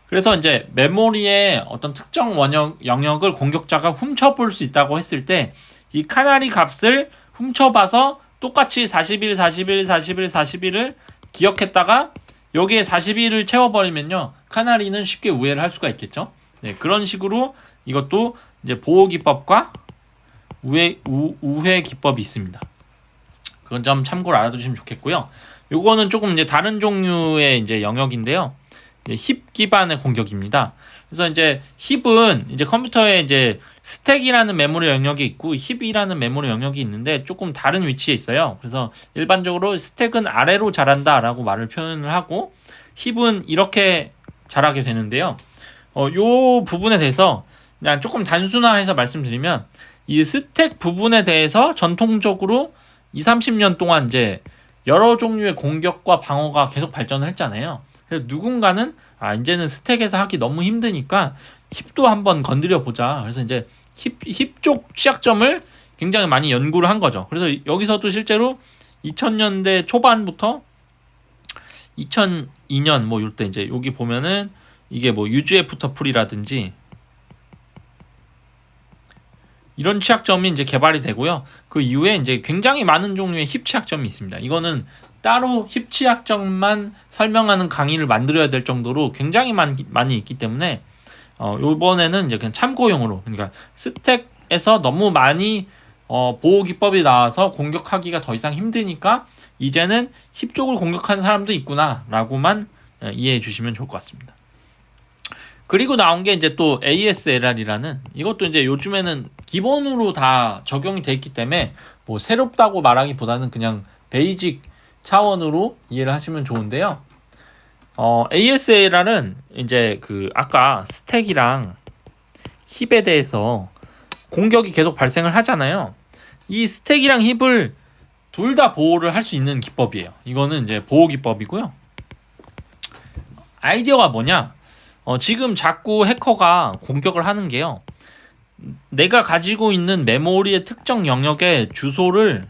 Speaker 1: 그래서 이제 메모리의 어떤 특정 영역을 공격자가 훔쳐볼 수 있다고 했을 때 이 카나리 값을 훔쳐봐서 똑같이 41, 41, 41, 41을 기억했다가 여기에 41을 채워버리면요, 카나리는 쉽게 우회를 할 수가 있겠죠. 네, 그런 식으로 이것도 이제 보호 기법과 우회 기법이 있습니다. 그건 좀 참고로 알아두시면 좋겠고요. 요거는 조금 이제 다른 종류의 이제 영역인데요. 힙 기반의 공격입니다. 그래서 이제 힙은 이제 컴퓨터에 이제 스택이라는 메모리 영역이 있고 힙이라는 메모리 영역이 있는데 조금 다른 위치에 있어요. 그래서 일반적으로 스택은 아래로 자란다라고 말을 표현을 하고 힙은 이렇게 자라게 되는데요. 요 부분에 대해서 그냥 조금 단순화해서 말씀드리면 이 스택 부분에 대해서 전통적으로 20-30년 동안 이제 여러 종류의 공격과 방어가 계속 발전을 했잖아요. 그래서 누군가는 이제는 스택에서 하기 너무 힘드니까 힙도 한번 건드려 보자. 그래서 이제 힙 쪽 취약점을 굉장히 많이 연구를 한 거죠. 그래서 여기서도 실제로 2000년대 초반부터 2002년 뭐 이럴 때 이제 여기 보면은 이게 뭐 UGF 터플이라든지 이런 취약점이 이제 개발이 되고요. 그 이후에 이제 굉장히 많은 종류의 힙 취약점이 있습니다. 이거는 따로 힙 취약점만 설명하는 강의를 만들어야 될 정도로 굉장히 많이 있기 때문에 요번에는 이제 그냥 참고용으로, 그러니까 스택에서 너무 많이 보호 기법이 나와서 공격하기가 더 이상 힘드니까 이제는 힙 쪽을 공격하는 사람도 있구나 라고만 이해해 주시면 좋을 것 같습니다. 그리고 나온 게 이제 또 ASLR이라는, 이것도 이제 요즘에는 기본으로 다 적용이 돼 있기 때문에 뭐 새롭다고 말하기보다는 그냥 베이직 차원으로 이해를 하시면 좋은데요. ASLR은 이제 그 아까 스택이랑 힙에 대해서 공격이 계속 발생을 하잖아요. 이 스택이랑 힙을 둘 다 보호를 할 수 있는 기법이에요. 이거는 이제 보호 기법이고요. 아이디어가 뭐냐? 지금 자꾸 해커가 공격을 하는 게요, 내가 가지고 있는 메모리의 특정 영역의 주소를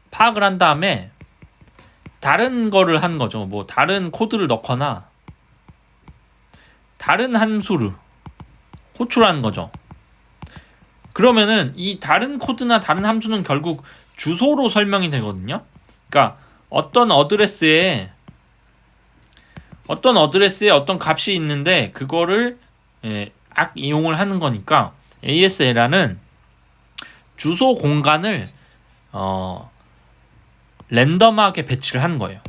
Speaker 1: 파악을 한 다음에 다른 거를 한 거죠. 뭐 다른 코드를 넣거나 다른 함수를 호출하는 거죠. 그러면은 이 다른 코드나 다른 함수는 결국 주소로 설명이 되거든요. 그러니까 어떤 어드레스에 어떤 값이 있는데 그거를 이용을 하는 거니까 ASLR은 주소 공간을 랜덤하게 배치를 하는 거예요.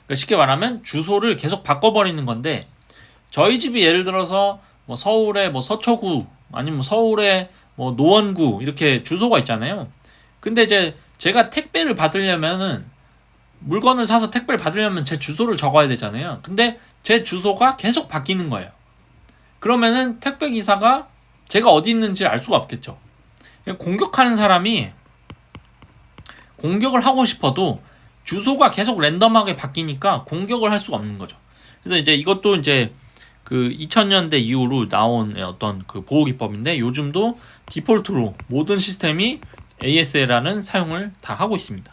Speaker 1: 그러니까 쉽게 말하면 주소를 계속 바꿔버리는 건데, 저희 집이 예를 들어서 뭐 서울의 뭐 서초구 아니면 서울의 뭐 노원구 이렇게 주소가 있잖아요. 근데 이제 제가 택배를 받으려면은 물건을 사서 택배를 받으려면 제 주소를 적어야 되잖아요. 근데 제 주소가 계속 바뀌는 거예요. 그러면은 택배 기사가 제가 어디 있는지 알 수가 없겠죠. 공격하는 사람이 공격을 하고 싶어도 주소가 계속 랜덤하게 바뀌니까 공격을 할 수가 없는 거죠. 그래서 이제 이것도 이제 그 2000년대 이후로 나온 어떤 그 보호 기법인데, 요즘도 디폴트로 모든 시스템이 ASLR은 사용을 다 하고 있습니다.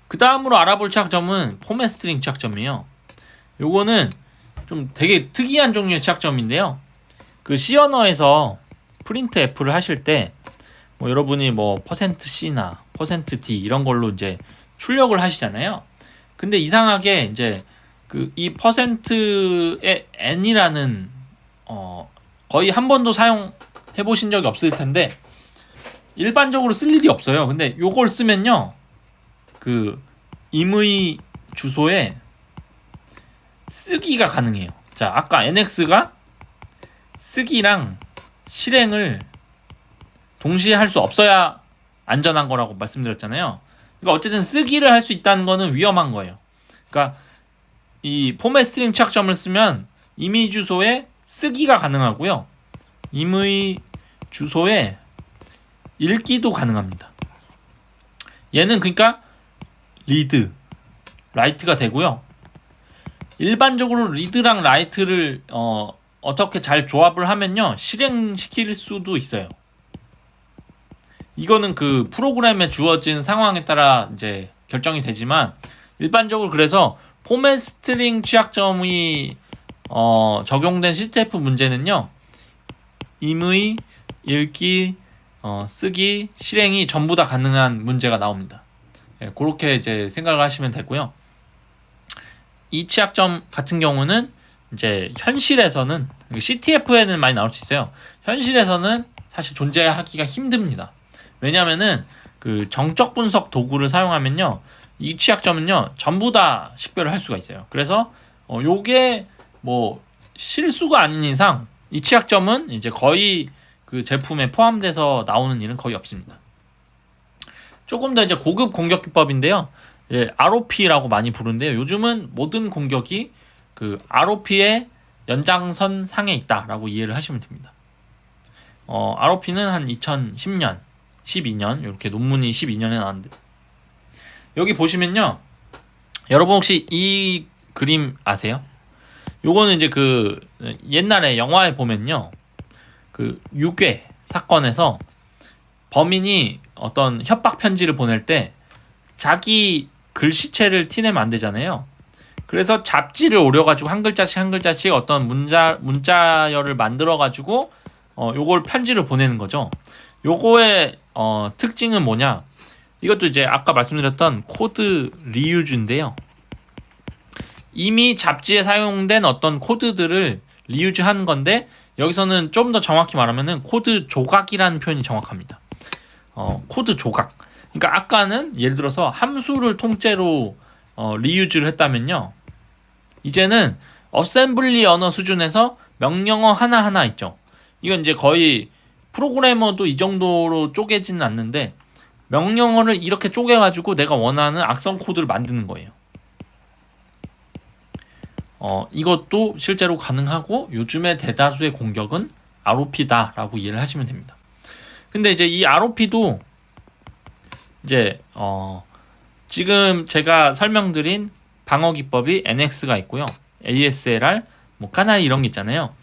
Speaker 1: 그 다음으로 알아볼 취약점은 포맷 스트링 취약점이에요. 요거는 좀 되게 특이한 종류의 취약점인데요. 그 C 언어에서 프린트 F를 하실 때 뭐 여러분이 뭐 %C나 %D 이런 걸로 이제 출력을 하시잖아요. 근데 이상하게 이제 그 이 %의 n이라는 거의 한 번도 사용해 보신 적이 없을 텐데 일반적으로 쓸 일이 없어요. 근데 요걸 쓰면요, 그 임의 주소에 쓰기가 가능해요. 자, 아까 NX가 쓰기랑 실행을 동시에 할 수 없어야 안전한 거라고 말씀드렸잖아요. 그러니까 어쨌든 쓰기를 할 수 있다는 거는 위험한 거예요. 그러니까 이 포맷 스트링 취약점을 쓰면 임의 주소에 쓰기가 가능하고요, 임의 주소에 읽기도 가능합니다. 얘는 그러니까 리드, 라이트가 되고요. 일반적으로 리드랑 라이트를 어떻게 잘 조합을 하면요, 실행시킬 수도 있어요. 이거는 그 프로그램에 주어진 상황에 따라 이제 결정이 되지만, 일반적으로 그래서 포맷 스트링 취약점이 적용된 CTF 문제는요, 임의, 읽기, 쓰기, 실행이 전부 다 가능한 문제가 나옵니다. 그렇게 이제 생각을 하시면 되고요. 이 취약점 같은 경우는 이제 현실에서는, CTF에는 많이 나올 수 있어요. 현실에서는 사실 존재하기가 힘듭니다. 왜냐면은 그 정적 분석 도구를 사용하면요, 이 취약점은요 전부 다 식별을 할 수가 있어요. 그래서 요게 뭐 실수가 아닌 이상 이 취약점은 이제 거의 그 제품에 포함돼서 나오는 일은 거의 없습니다. 조금 더 이제 고급 공격 기법인데요, ROP라고 많이 부르는데요, 요즘은 모든 공격이 그 ROP의 연장선 상에 있다라고 이해를 하시면 됩니다. ROP는 한 2010년, 12년 이렇게 논문이 12년에 나왔는데, 여기 보시면요, 여러분 혹시 이 그림 아세요? 요거는 이제 그 옛날에 영화에 보면요, 그 유괴 사건에서 범인이 어떤 협박 편지를 보낼 때 자기 글씨체를 티내면 안 되잖아요. 그래서 잡지를 오려가지고 한 글자씩 한 글자씩 어떤 문자열을 만들어가지고 요걸 편지를 보내는 거죠. 요거의 특징은 뭐냐? 이것도 이제 아까 말씀드렸던 코드 리유즈인데요. 이미 잡지에 사용된 어떤 코드들을 리유즈 하는 건데, 여기서는 좀 더 정확히 말하면은 코드 조각이라는 표현이 정확합니다. 코드 조각. 그러니까 아까는 예를 들어서 함수를 통째로 리유즈를 했다면요, 이제는 어셈블리 언어 수준에서 명령어 하나하나 있죠. 이건 이제 거의 프로그래머도 이 정도로 쪼개지는 않는데, 명령어를 이렇게 쪼개가지고 내가 원하는 악성 코드를 만드는 거예요. 이것도 실제로 가능하고, 요즘의 대다수의 공격은 ROP다라고 이해를 하시면 됩니다. 근데 이제 이 ROP도 이제 지금 제가 설명드린 방어 기법이 NX가 있고요, ASLR, 뭐 까나리 이런 게 있잖아요.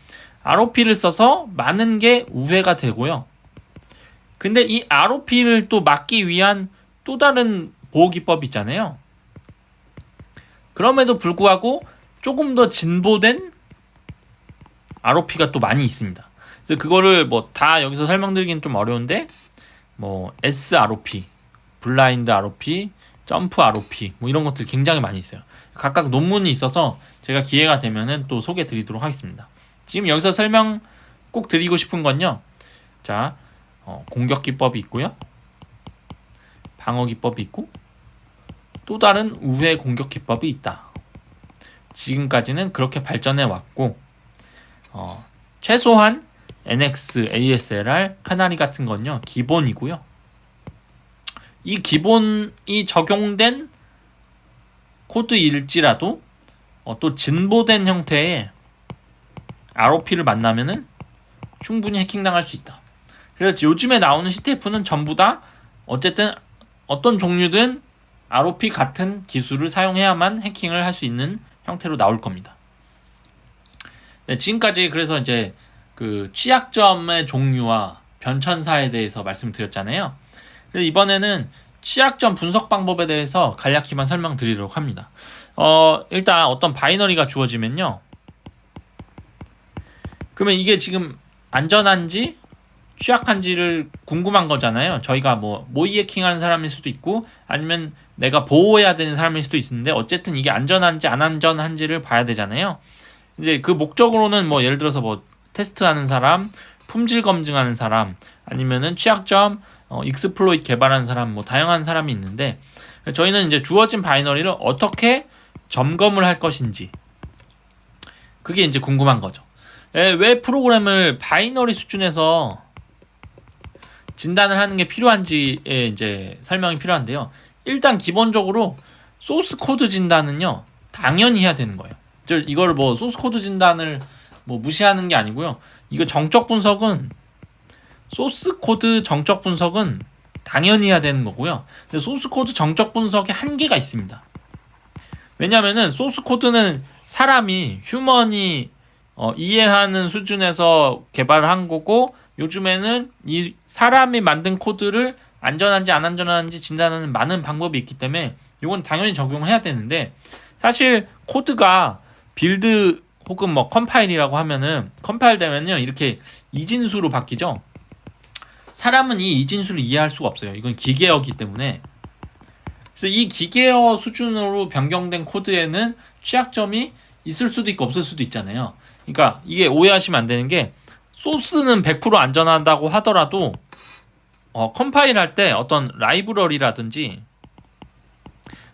Speaker 1: ROP를 써서 많은 게 우회가 되고요. 근데 이 ROP를 또 막기 위한 또 다른 보호 기법이 있잖아요. 그럼에도 불구하고 조금 더 진보된 ROP가 또 많이 있습니다. 그래서 그거를 뭐 다 여기서 설명드리기는 좀 어려운데, 뭐 sROP, 블라인드 ROP, 점프 ROP 뭐 이런 것들 굉장히 많이 있어요. 각각 논문이 있어서 제가 기회가 되면은 또 소개해 드리도록 하겠습니다. 지금 여기서 설명 꼭 드리고 싶은 건요. 자, 공격 기법이 있고요. 방어 기법이 있고 또 다른 우회 공격 기법이 있다. 지금까지는 그렇게 발전해 왔고 최소한 NX, ASLR, 카나리 같은 건요. 기본이고요. 이 기본이 적용된 코드일지라도 또 진보된 형태의 ROP를 만나면은 충분히 해킹당할 수 있다. 그래서 요즘에 나오는 CTF는 전부 다 어쨌든 어떤 종류든 ROP 같은 기술을 사용해야만 해킹을 할 수 있는 형태로 나올 겁니다. 네, 지금까지 그래서 이제 그 취약점의 종류와 변천사에 대해서 말씀드렸잖아요. 그래서 이번에는 취약점 분석 방법에 대해서 간략히만 설명드리도록 합니다. 일단 어떤 바이너리가 주어지면요. 그러면 이게 지금 안전한지 취약한지를 궁금한 거잖아요. 저희가 뭐 모의 해킹하는 사람일 수도 있고 아니면 내가 보호해야 되는 사람일 수도 있는데 어쨌든 이게 안전한지 안 안전한지를 봐야 되잖아요. 이제 그 목적으로는 뭐 예를 들어서 뭐 테스트하는 사람, 품질 검증하는 사람, 아니면은 취약점 익스플로이트 개발하는 사람, 뭐 다양한 사람이 있는데 저희는 이제 주어진 바이너리를 어떻게 점검을 할 것인지 그게 이제 궁금한 거죠. 왜 프로그램을 바이너리 수준에서 진단을 하는 게 필요한지에 이제 설명이 필요한데요. 일단 기본적으로 소스 코드 진단은요 당연히 해야 되는 거예요. 이걸 뭐 소스 코드 진단을 뭐 무시하는 게 아니고요. 이거 정적 분석은 소스 코드 정적 분석은 당연히 해야 되는 거고요. 근데 소스 코드 정적 분석에 한계가 있습니다. 왜냐면은 소스 코드는 사람이 휴먼이 이해하는 수준에서 개발을 한 거고 요즘에는 이 사람이 만든 코드를 안전한지 안 안전한지 진단하는 많은 방법이 있기 때문에 이건 당연히 적용을 해야 되는데 사실 코드가 빌드 혹은 뭐 컴파일이라고 하면은 컴파일 되면요 이렇게 이진수로 바뀌죠. 사람은 이 이진수를 이해할 수가 없어요. 이건 기계어기 때문에. 그래서 이 기계어 수준으로 변경된 코드에는 취약점이 있을 수도 있고 없을 수도 있잖아요. 그러니까 이게 오해하시면 안 되는 게 소스는 100% 안전하다고 하더라도 컴파일 할 때 어떤 라이브러리라든지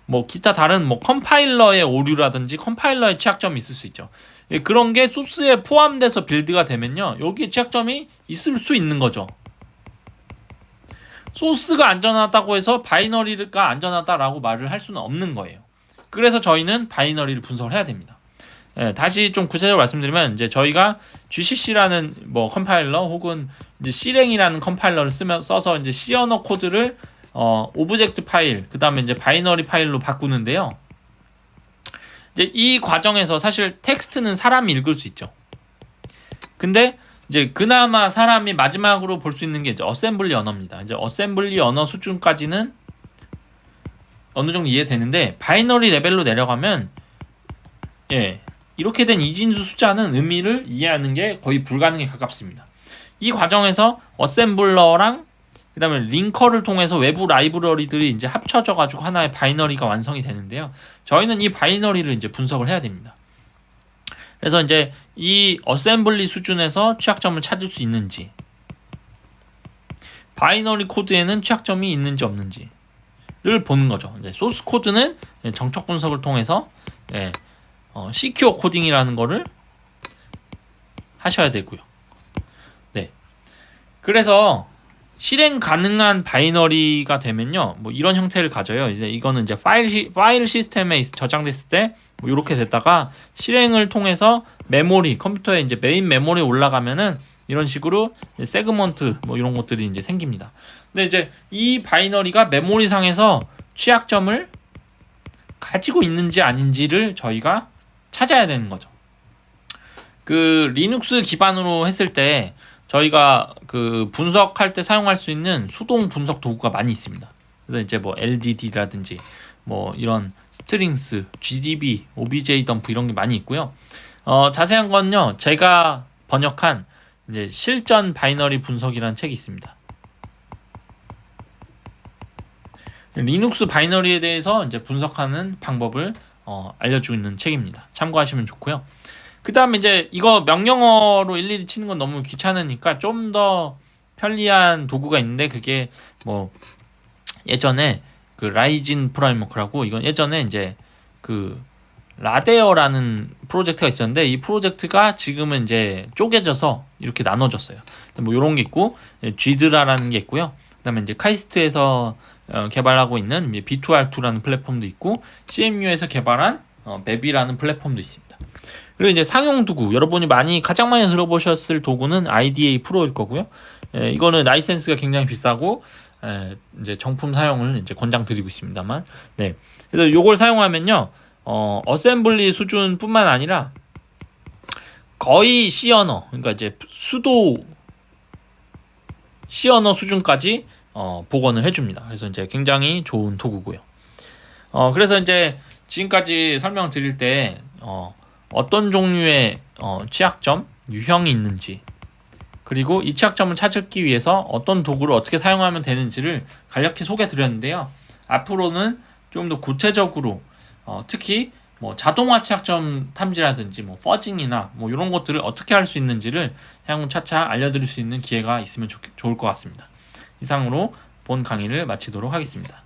Speaker 1: 뭐 기타 다른 뭐 컴파일러의 오류라든지 컴파일러의 취약점이 있을 수 있죠. 그런 게 소스에 포함돼서 빌드가 되면요 여기에 취약점이 있을 수 있는 거죠. 소스가 안전하다고 해서 바이너리가 안전하다라고 말을 할 수는 없는 거예요. 그래서 저희는 바이너리를 분석을 해야 됩니다. 다시 좀 구체적으로 말씀드리면 이제 저희가 GCC라는 뭐 컴파일러 혹은 이제 C랭이라는 컴파일러를 써서 이제 C 언어 코드를 오브젝트 파일 그다음에 이제 바이너리 파일로 바꾸는데요. 이제 이 과정에서 사실 텍스트는 사람이 읽을 수 있죠. 근데 이제 그나마 사람이 마지막으로 볼 수 있는 게 이제 어셈블리 언어입니다. 이제 어셈블리 언어 수준까지는 어느 정도 이해되는데 바이너리 레벨로 내려가면 이렇게 된 이진수 숫자는 의미를 이해하는 게 거의 불가능에 가깝습니다. 이 과정에서 어셈블러랑 그 다음에 링커를 통해서 외부 라이브러리들이 이제 합쳐져 가지고 하나의 바이너리가 완성이 되는데요. 저희는 이 바이너리를 이제 분석을 해야 됩니다. 그래서 이제 이 어셈블리 수준에서 취약점을 찾을 수 있는지 바이너리 코드에는 취약점이 있는지 없는지를 보는 거죠. 이제 소스 코드는 정적 분석을 통해서 시큐어 코딩이라는 거를 하셔야 되고요. 네. 그래서 실행 가능한 바이너리가 되면요, 뭐 이런 형태를 가져요. 이제 이거는 이제 파일 시스템에 저장됐을 때 뭐 이렇게 됐다가 실행을 통해서 메모리 컴퓨터에 이제 메인 메모리에 올라가면은 이런 식으로 세그먼트 뭐 이런 것들이 이제 생깁니다. 근데 이제 이 바이너리가 메모리 상에서 취약점을 가지고 있는지 아닌지를 저희가 찾아야 되는 거죠. 그 리눅스 기반으로 했을 때 저희가 그 분석할 때 사용할 수 있는 수동 분석 도구가 많이 있습니다. 그래서 이제 뭐 LDD라든지 뭐 이런 스트링스, GDB, OBJ 덤프 이런 게 많이 있고요. 자세한 건요 제가 번역한 이제 실전 바이너리 분석이라는 책이 있습니다. 리눅스 바이너리에 대해서 이제 분석하는 방법을 알려주고 있는 책입니다. 참고하시면 좋고요. 그 다음에 이제 이거 명령어로 일일이 치는 건 너무 귀찮으니까 좀 더 편리한 도구가 있는데, 그게 뭐 예전에 그 라이진 프라임워크라고, 이건 예전에 이제 그 라데어라는 프로젝트가 있었는데, 이 프로젝트가 지금은 이제 쪼개져서 이렇게 나눠졌어요. 뭐 이런 게 있고, 쥐드라라는 게 있고요. 그다음에 이제 카이스트에서 개발하고 있는 B2R2라는 플랫폼도 있고, CMU에서 개발한 맵이라는 플랫폼도 있습니다. 그리고 이제 상용 도구, 여러분이 가장 많이 들어보셨을 도구는 IDA 프로일 거고요. 이거는 라이센스가 굉장히 비싸고, 이제 정품 사용을 이제 권장드리고 있습니다만, 네. 그래서 요걸 사용하면요, 어셈블리 수준뿐만 아니라 거의 C 언어, 그러니까 이제 수도 C 언어 수준까지 복원을 해줍니다. 그래서 이제 굉장히 좋은 도구고요. 그래서 이제 지금까지 설명드릴 때 어떤 종류의 취약점, 유형이 있는지, 그리고 이 취약점을 찾기 위해서 어떤 도구를 어떻게 사용하면 되는지를 간략히 소개드렸는데요. 앞으로는 좀 더 구체적으로 특히 뭐 자동화 취약점 탐지라든지 뭐 퍼징이나 뭐 이런 것들을 어떻게 할 수 있는지를 향후 차차 알려드릴 수 있는 기회가 있으면 좋을 것 같습니다. 이상으로 본 강의를 마치도록 하겠습니다.